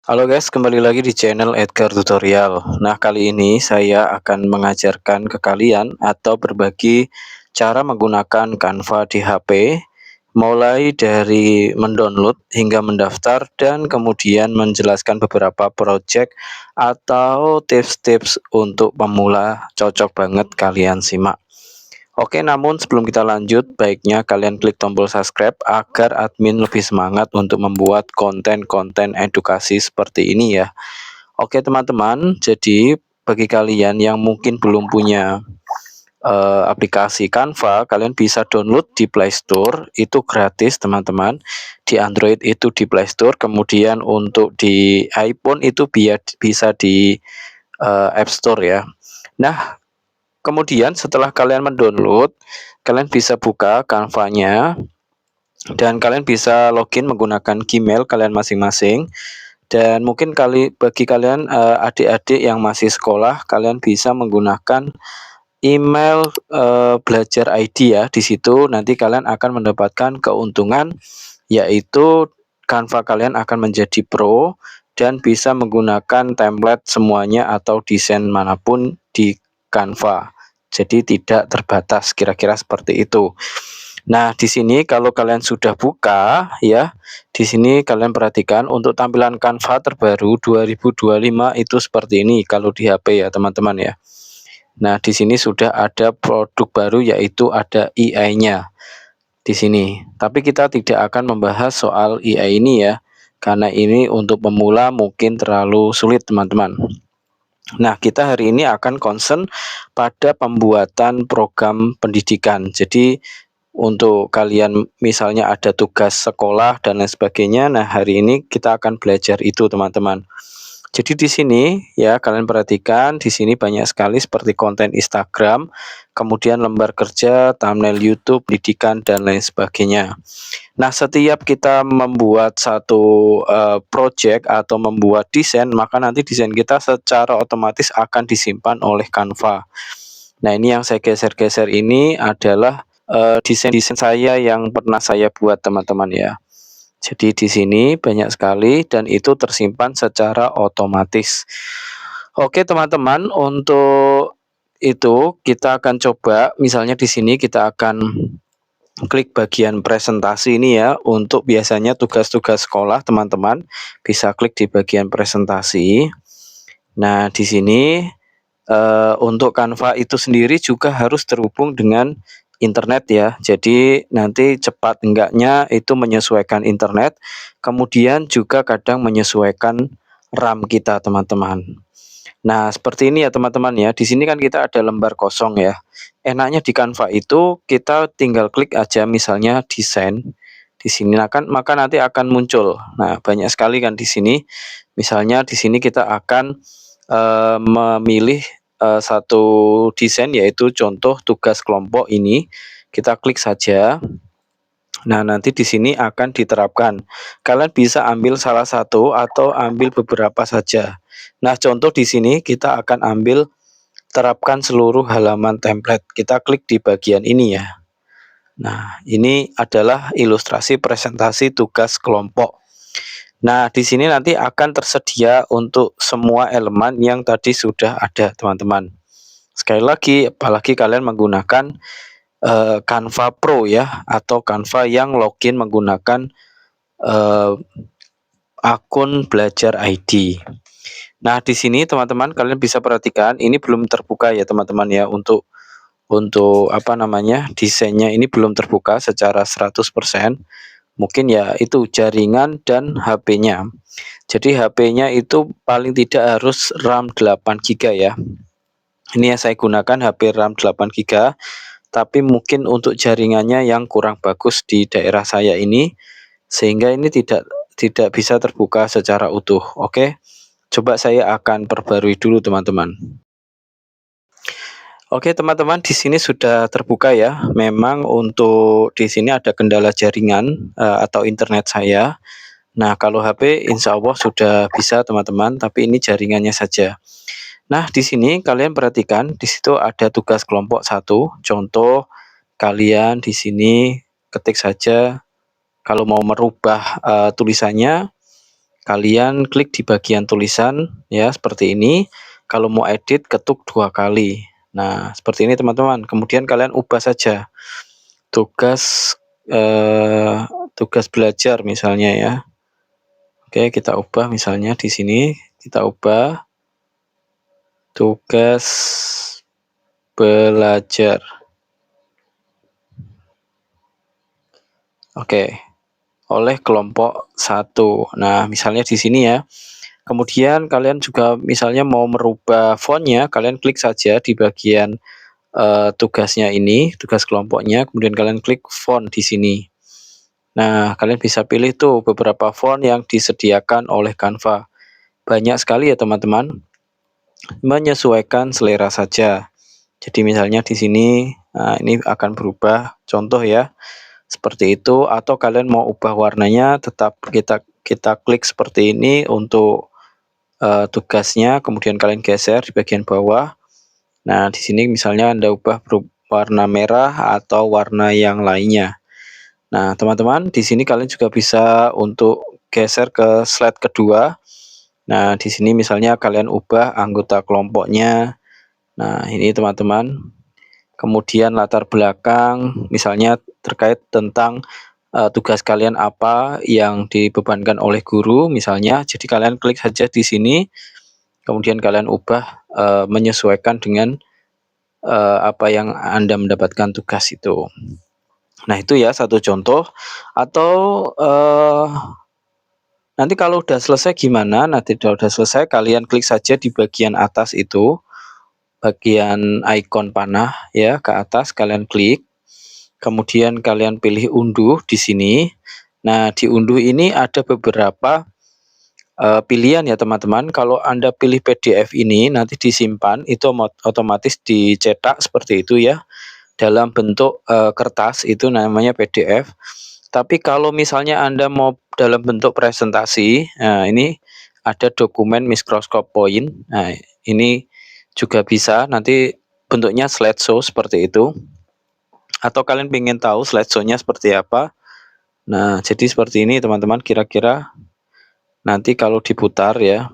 Halo guys, kembali lagi di channel Edgar Tutorial. Nah, kali ini saya akan mengajarkan ke kalian atau berbagi cara menggunakan Canva di HP, mulai dari mendownload hingga mendaftar dan kemudian menjelaskan beberapa project atau tips-tips untuk pemula. Cocok banget kalian simak. Oke, namun sebelum kita lanjut, baiknya kalian klik tombol subscribe agar admin lebih semangat untuk membuat konten-konten edukasi seperti ini ya. Oke teman-teman, jadi bagi kalian yang mungkin belum punya aplikasi Canva, kalian bisa download di Play Store, itu gratis teman-teman. Di Android itu di Play Store, kemudian untuk di iPhone itu bisa di App Store ya. Nah, kemudian setelah kalian mendownload, kalian bisa buka Canva-nya dan kalian bisa login menggunakan Gmail kalian masing-masing. Dan mungkin bagi kalian adik-adik yang masih sekolah, kalian bisa menggunakan email belajar ID ya. Di situ nanti kalian akan mendapatkan keuntungan, yaitu Canva kalian akan menjadi pro dan bisa menggunakan template semuanya atau desain manapun di Canva. Jadi tidak terbatas, kira-kira seperti itu. Nah, di sini kalau kalian sudah buka ya, di sini kalian perhatikan untuk tampilan Canva terbaru 2025 itu seperti ini kalau di HP ya, teman-teman ya. Nah, di sini sudah ada produk baru yaitu ada AI-nya di sini. Tapi kita tidak akan membahas soal AI ini ya, karena ini untuk pemula mungkin terlalu sulit, teman-teman. Nah, kita hari ini akan concern pada pembuatan program pendidikan. Jadi untuk kalian misalnya ada tugas sekolah dan lain sebagainya, nah hari ini kita akan belajar itu teman-teman. Jadi di sini ya kalian perhatikan di sini banyak sekali seperti konten Instagram, kemudian lembar kerja, thumbnail YouTube, pendidikan dan lain sebagainya. Nah, setiap kita membuat satu project atau membuat desain, maka nanti desain kita secara otomatis akan disimpan oleh Canva. Nah, ini yang saya geser-geser ini adalah desain-desain saya yang pernah saya buat teman-teman ya. Jadi di sini banyak sekali dan itu tersimpan secara otomatis. Oke teman-teman, untuk itu kita akan coba misalnya di sini kita akan klik bagian presentasi ini ya. Untuk biasanya tugas-tugas sekolah teman-teman bisa klik di bagian presentasi. Nah, di sini untuk Canva itu sendiri juga harus terhubung dengan internet ya. Jadi nanti cepat enggaknya itu menyesuaikan internet, kemudian juga kadang menyesuaikan RAM kita teman-teman. Nah, seperti ini ya teman-teman ya. Di sini kan kita ada lembar kosong ya. Enaknya di Canva itu kita tinggal klik aja misalnya desain. Di sini maka nanti akan muncul. Nah, banyak sekali kan di sini. Misalnya di sini kita akan memilih satu desain yaitu contoh tugas kelompok ini. Kita klik saja. Nah, nanti di sini akan diterapkan. Kalian bisa ambil salah satu atau ambil beberapa saja. Nah, contoh di sini kita akan ambil terapkan seluruh halaman template. Kita klik di bagian ini ya. Nah, ini adalah ilustrasi presentasi tugas kelompok. Nah, di sini nanti akan tersedia untuk semua elemen yang tadi sudah ada, teman-teman. Sekali lagi, apalagi kalian menggunakan Canva Pro ya, atau Canva yang login menggunakan akun belajar ID. Nah, di sini teman-teman kalian bisa perhatikan ini belum terbuka ya teman-teman ya, untuk apa namanya desainnya ini belum terbuka secara 100%. Mungkin ya itu jaringan dan HP-nya. Jadi HP-nya itu paling tidak harus RAM 8 GB ya. Ini yang saya gunakan HP RAM 8 GB, tapi mungkin untuk jaringannya yang kurang bagus di daerah saya ini, sehingga ini tidak bisa terbuka secara utuh. Oke, coba saya akan perbarui dulu teman-teman. Oke teman-teman, di sini sudah terbuka ya. Memang untuk di sini ada kendala jaringan atau internet saya. Nah, kalau HP insya Allah sudah bisa teman-teman, tapi ini jaringannya saja. Nah, di sini kalian perhatikan, di situ ada tugas kelompok 1. Contoh, kalian di sini ketik saja kalau mau merubah tulisannya, Kalian klik di bagian tulisan ya seperti ini. Kalau mau edit ketuk 2 kali. Nah, seperti ini teman-teman. Kemudian kalian ubah saja tugas tugas belajar misalnya ya. Oke, kita ubah misalnya di sini kita ubah tugas belajar. Oke, oleh kelompok 1. Nah, misalnya di sini ya. Kemudian kalian juga misalnya mau merubah fontnya, kalian klik saja di bagian tugasnya ini, tugas kelompoknya, kemudian kalian klik font di sini. Nah, kalian bisa pilih tuh beberapa font yang disediakan oleh Canva. Banyak sekali ya teman-teman, menyesuaikan selera saja. Jadi misalnya di sini, nah ini akan berubah, contoh ya, seperti itu. Atau kalian mau ubah warnanya, tetap kita klik seperti ini untuk tugasnya, kemudian kalian geser di bagian bawah. Nah, di sini misalnya Anda ubah warna merah atau warna yang lainnya. Nah, teman-teman, di sini kalian juga bisa untuk geser ke slide kedua. Nah, di sini misalnya kalian ubah anggota kelompoknya. Nah, ini teman-teman. Kemudian latar belakang, misalnya terkait tentang tugas kalian apa yang dibebankan oleh guru, misalnya. Jadi kalian klik saja di sini, kemudian kalian ubah menyesuaikan dengan apa yang Anda mendapatkan tugas itu. Nah, itu ya satu contoh. Atau nanti kalau udah selesai gimana? Nanti kalau udah selesai kalian klik saja di bagian atas itu, bagian ikon panah ya, ke atas kalian klik. Kemudian kalian pilih unduh di sini. Nah, di unduh ini ada beberapa pilihan ya teman-teman. Kalau Anda pilih PDF ini nanti disimpan, itu otomatis dicetak seperti itu ya, dalam bentuk kertas, itu namanya PDF. Tapi kalau misalnya Anda mau dalam bentuk presentasi, nah ini ada dokumen Microsoft Point. Nah, ini juga bisa, nanti bentuknya slideshow seperti itu. Atau kalian ingin tahu slideshow-nya seperti apa? Nah, jadi seperti ini teman-teman, kira-kira nanti kalau diputar ya,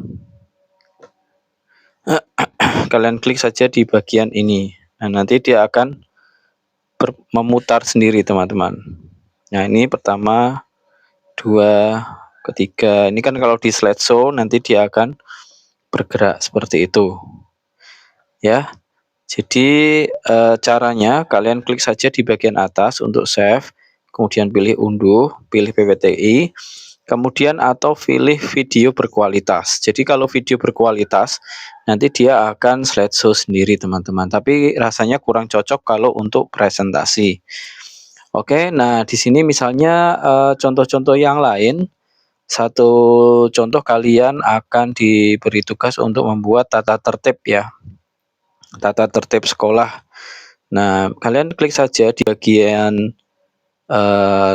kalian klik saja di bagian ini. Nah, nanti dia akan memutar sendiri teman-teman. Nah, ini pertama, dua, ketiga. Ini kan kalau di slideshow nanti dia akan bergerak seperti itu ya. Jadi caranya kalian klik saja di bagian atas untuk save, kemudian pilih unduh, pilih PPTI, kemudian atau pilih video berkualitas. Jadi kalau video berkualitas nanti dia akan slideshow sendiri teman-teman, tapi rasanya kurang cocok kalau untuk presentasi. Oke, nah di sini misalnya contoh-contoh yang lain. Satu contoh, kalian akan diberi tugas untuk membuat tata tertib ya, tata tertib sekolah. Nah, kalian klik saja di bagian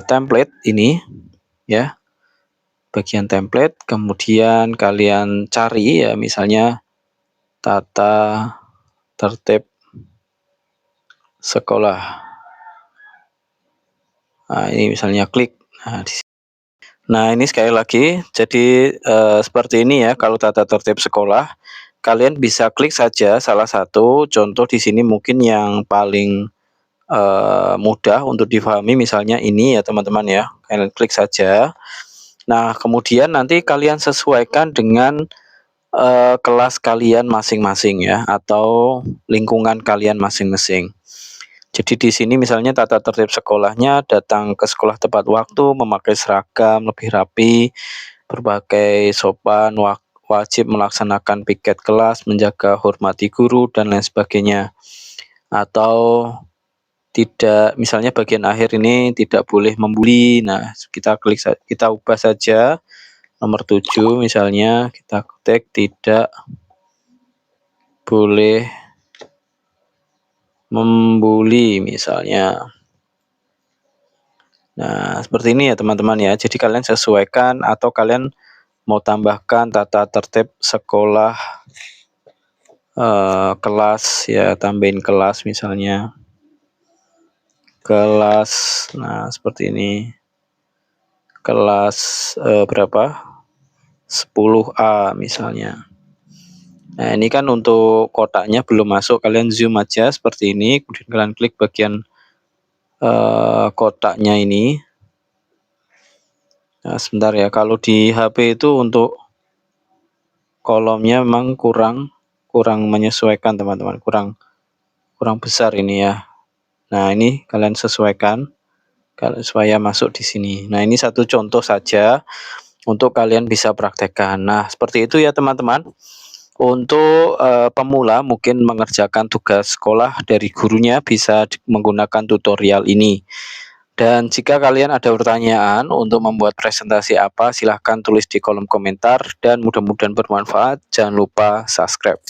template ini ya, bagian template, kemudian kalian cari ya, misalnya tata tertib sekolah. Nah, ini misalnya klik. Nah, ini sekali lagi, jadi seperti ini ya, kalau tata tertib sekolah, kalian bisa klik saja salah satu contoh di sini, mungkin yang paling mudah untuk difahami, misalnya ini ya teman-teman ya, kalian klik saja. Nah, kemudian nanti kalian sesuaikan dengan kelas kalian masing-masing ya, atau lingkungan kalian masing-masing. Jadi di sini misalnya tata tertib sekolahnya, datang ke sekolah tepat waktu, memakai seragam lebih rapi, berbagai sopan, wajib melaksanakan piket kelas, menjaga hormati guru, dan lain sebagainya. Atau tidak, misalnya bagian akhir ini tidak boleh membuli. Nah, kita ubah saja nomor 7 misalnya, kita ketik tidak boleh membuli misalnya. Nah, seperti ini ya teman-teman ya. Jadi kalian sesuaikan, atau kalian mau tambahkan tata tertib sekolah kelas ya, tambahin kelas misalnya. Kelas, nah seperti ini. Kelas berapa? 10A misalnya. Nah, ini kan untuk kotaknya belum masuk, kalian zoom aja seperti ini, kemudian kalian klik bagian kotaknya ini. Nah, sebentar ya, kalau di HP itu untuk kolomnya memang kurang menyesuaikan teman-teman, kurang besar ini ya. Nah, ini kalian sesuaikan kalau supaya masuk di sini. Nah, ini satu contoh saja untuk kalian bisa praktekkan. Nah, seperti itu ya teman-teman. Untuk pemula mungkin mengerjakan tugas sekolah dari gurunya bisa menggunakan tutorial ini. Dan jika kalian ada pertanyaan untuk membuat presentasi apa, silahkan tulis di kolom komentar dan mudah-mudahan bermanfaat. Jangan lupa subscribe.